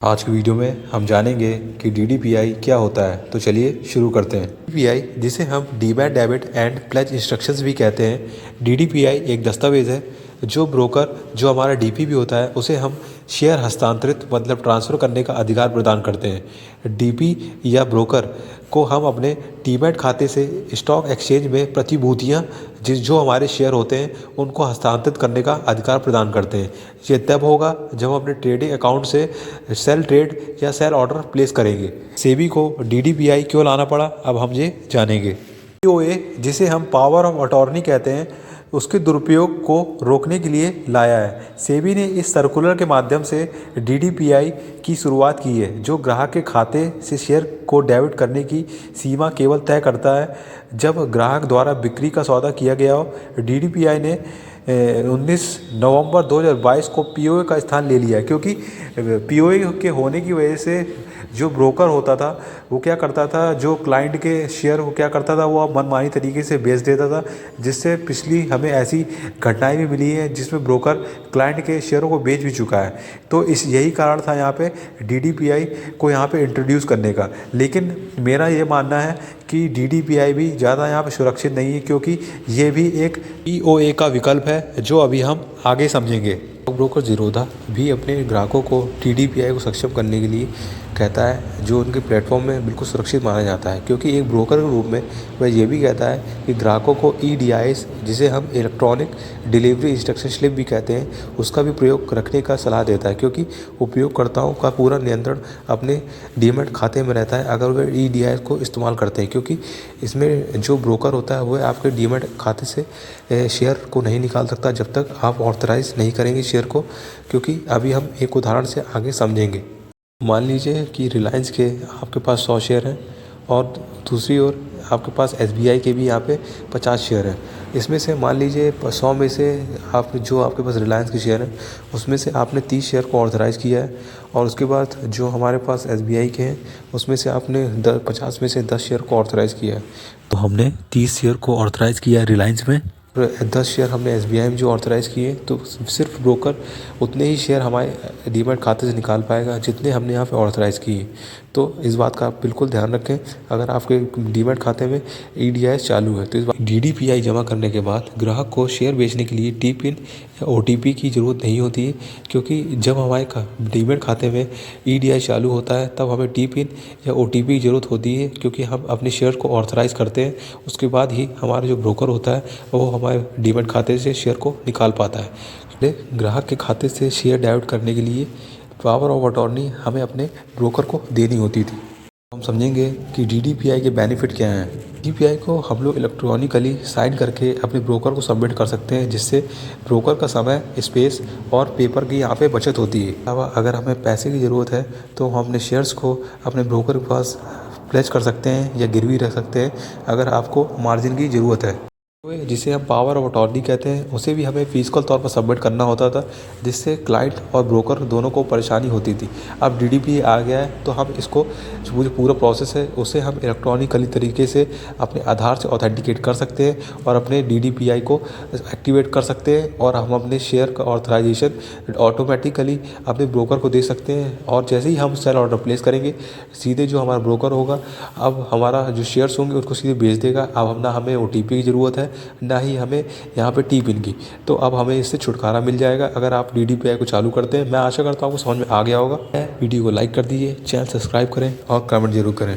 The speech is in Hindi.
आज की वीडियो में हम जानेंगे कि DDPI क्या होता है। तो चलिए शुरू करते हैं। DDPI, जिसे हम demat debit and pledge instructions भी कहते हैं, DDPI एक दस्तावेज़ है जो ब्रोकर जो हमारा DP होता है उसे हम शेयर हस्तांतरित मतलब ट्रांसफ़र करने का अधिकार प्रदान करते हैं। DP या ब्रोकर को हम अपने डीमैट खाते से स्टॉक एक्सचेंज में प्रतिभूतियाँ जो हमारे शेयर होते हैं उनको हस्तांतरित करने का अधिकार प्रदान करते हैं। ये तब होगा जब हम अपने ट्रेडिंग अकाउंट से सेल ट्रेड या सेल ऑर्डर प्लेस करेंगे। सेबी को DDPI क्यों लाना पड़ा, अब हम ये जानेंगे। POA, जिसे हम पावर ऑफ अटॉर्नी कहते हैं, उसके दुरुपयोग को रोकने के लिए लाया है। सेबी ने इस सर्कुलर के माध्यम से DDPI की शुरुआत की है, जो ग्राहक के खाते से शेयर को डेबिट करने की सीमा केवल तय करता है जब ग्राहक द्वारा बिक्री का सौदा किया गया हो। DDPI ने 19 नवंबर 2022 को POA का स्थान ले लिया है, क्योंकि POA के होने की वजह से जो ब्रोकर होता था वो क्या करता था, जो क्लाइंट के शेयर वो क्या करता था, वो अब मनमानी तरीके से बेच देता था, जिससे पिछली हमें ऐसी घटनाएं भी मिली हैं जिसमें ब्रोकर क्लाइंट के शेयरों को बेच भी चुका है। तो यही कारण था यहाँ पे DDPI को यहाँ पे इंट्रोड्यूस करने का। लेकिन मेरा ये मानना है कि DDPI भी ज़्यादा यहाँ पे सुरक्षित नहीं है, क्योंकि ये भी एक POA का विकल्प है जो अभी हम आगे समझेंगे। ब्रोकर ज़ीरोधा भी अपने ग्राहकों को DDPI को सक्षम करने के लिए कहता है, जो उनके प्लेटफॉर्म में बिल्कुल सुरक्षित माना जाता है, क्योंकि एक ब्रोकर के रूप में वह ये भी कहता है कि ग्राहकों को EDIS, जिसे हम इलेक्ट्रॉनिक डिलीवरी इंस्ट्रक्शन स्लिप भी कहते हैं, उसका भी प्रयोग रखने का सलाह देता है, क्योंकि उपयोगकर्ताओं का पूरा नियंत्रण अपने डीमैट खाते में रहता है अगर वे EDIS को इस्तेमाल करते हैं, क्योंकि इसमें जो ब्रोकर होता है वह आपके डीमैट खाते से शेयर को नहीं निकाल सकता जब तक आप ऑथराइज़ नहीं करेंगे शेयर को, क्योंकि अभी हम एक उदाहरण से आगे समझेंगे। मान लीजिए कि रिलायंस के आपके पास 100 शेयर हैं और दूसरी ओर आपके पास SBI के भी यहाँ पे 50 शेयर हैं। इसमें से मान लीजिए 100 में से आपके पास रिलायंस के शेयर हैं उसमें से आपने 30 शेयर को ऑथराइज़ किया है, और उसके बाद जो हमारे पास SBI के हैं उसमें से आपने 50 में से 10 शेयर को ऑथराइज़ किया है। तो हमने 30 शेयर को ऑथराइज़ किया है रिलायंस में, 10 शेयर हमने SBI में जो ऑथराइज़ किए, तो सिर्फ ब्रोकर उतने ही शेयर हमारे डीमैट खाते से निकाल पाएगा जितने हमने यहाँ पे ऑथराइज़ किए। तो इस बात का आप बिल्कुल ध्यान रखें अगर आपके डीमैट खाते में EDIS चालू है। तो इस बात DDPI जमा करने के बाद ग्राहक को शेयर बेचने के लिए TPIN या OTP की ज़रूरत नहीं होती है, क्योंकि जब हमारे डीमैट खाते में EDIS चालू होता है तब हमें TPIN या OTP की ज़रूरत होती है, क्योंकि हम अपने शेयर को ऑथराइज़ करते हैं, उसके बाद ही हमारा जो ब्रोकर होता है वो हमारे डीमैट खाते से शेयर को निकाल पाता है। ग्राहक के खाते से शेयर डेबिट करने के लिए पावर ऑफ अटॉर्नी हमें अपने ब्रोकर को देनी होती थी। हम समझेंगे कि DDPI के बेनिफिट क्या हैं। DDPI को हम लोग इलेक्ट्रॉनिकली साइन करके अपने ब्रोकर को सबमिट कर सकते हैं, जिससे ब्रोकर का समय, स्पेस और पेपर की यहाँ पे बचत होती है। अगर हमें पैसे की ज़रूरत है तो हम अपने शेयर्स को अपने ब्रोकर के पास प्लेस कर सकते हैं या गिरवी रख सकते हैं अगर आपको मार्जिन की ज़रूरत है। जिसे हम पावर ऑफ अटॉर्नी कहते हैं उसे भी हमें फिजिकल तौर पर सबमिट करना होता था, जिससे क्लाइंट और ब्रोकर दोनों को परेशानी होती थी। अब DDPI आ गया है तो हम इसको जो पूरा प्रोसेस है उसे हम इलेक्ट्रॉनिकली तरीके से अपने आधार से ऑथेंटिकेट कर सकते हैं और अपने DDPI को एक्टिवेट कर सकते हैं, और हम अपने शेयर का ऑथराइजेशन ऑटोमेटिकली अपने ब्रोकर को दे सकते हैं। और जैसे ही हम सेल ऑर्डर प्लेस करेंगे, सीधे जो हमारा ब्रोकर होगा अब हमारा जो शेयर्स होंगे उसको सीधे बेच देगा। अब ना हमें OTP की ज़रूरत है ना ही हमें यहाँ पे TPIN की। तो अब हमें इससे छुटकारा मिल जाएगा अगर आप DDPI को चालू करते हैं। मैं आशा करता हूँ आपको समझ में आ गया होगा। वीडियो को लाइक कर दीजिए, चैनल सब्सक्राइब करें और कमेंट जरूर करें।